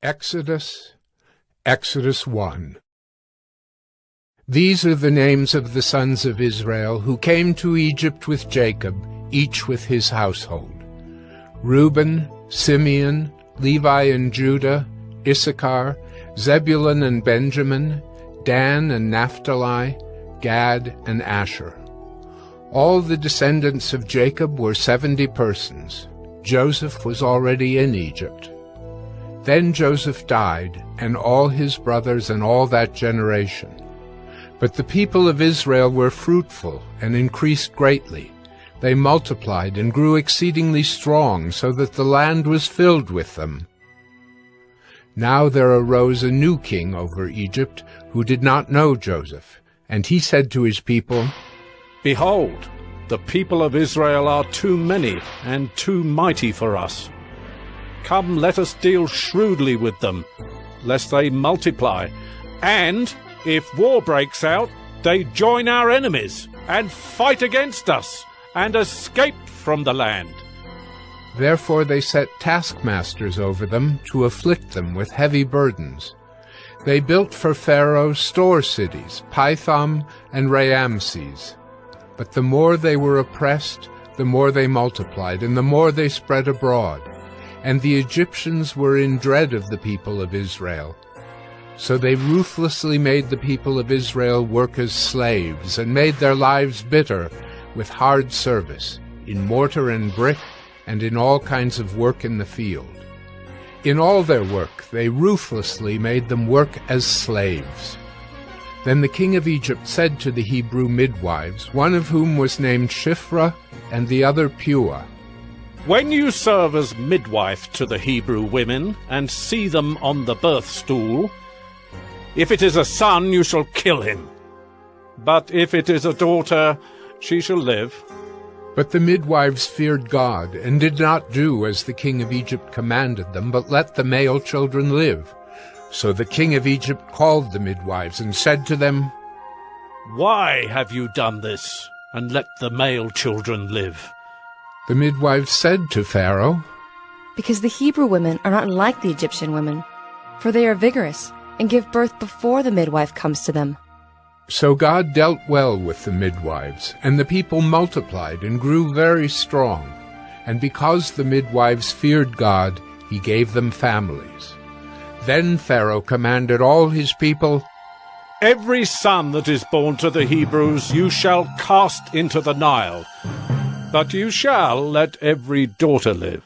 Exodus 1. These are the names of the sons of Israel who came to Egypt with Jacob, each with his household: Reuben, Simeon, Levi and Judah, Issachar, Zebulun and Benjamin, Dan and Naphtali, Gad and Asher. All the descendants of Jacob were 70 persons. Joseph was already in Egypt. Then Joseph died, and all his brothers and all that generation. But the people of Israel were fruitful and increased greatly. They multiplied and grew exceedingly strong, so that the land was filled with them. Now there arose a new king over Egypt, who did not know Joseph. And he said to his people, "Behold, the people of Israel are too many and too mighty for us. Come, let us deal shrewdly with them, lest they multiply, and, if war breaks out, they join our enemies, and fight against us, and escape from the land." Therefore they set taskmasters over them to afflict them with heavy burdens. They built for Pharaoh store cities, Pithom and Raamses. But the more they were oppressed, the more they multiplied, and the more they spread abroad. And the Egyptians were in dread of the people of Israel. So they ruthlessly made the people of Israel work as slaves, and made their lives bitter with hard service, in mortar and brick, and in all kinds of work in the field. In all their work they ruthlessly made them work as slaves. Then the king of Egypt said to the Hebrew midwives, one of whom was named Shiphrah and the other Puah, "When you serve as midwife to the Hebrew women, and see them on the birth stool, if it is a son, you shall kill him. But if it is a daughter, she shall live." But the midwives feared God, and did not do as the king of Egypt commanded them, but let the male children live. So the king of Egypt called the midwives, and said to them, "Why have you done this, and let the male children live?" The midwives said to Pharaoh, "Because the Hebrew women are not like the Egyptian women, for they are vigorous, and give birth before the midwife comes to them." So God dealt well with the midwives, and the people multiplied and grew very strong. And because the midwives feared God, he gave them families. Then Pharaoh commanded all his people, "Every son that is born to the Hebrews you shall cast into the Nile, but you shall let every daughter live."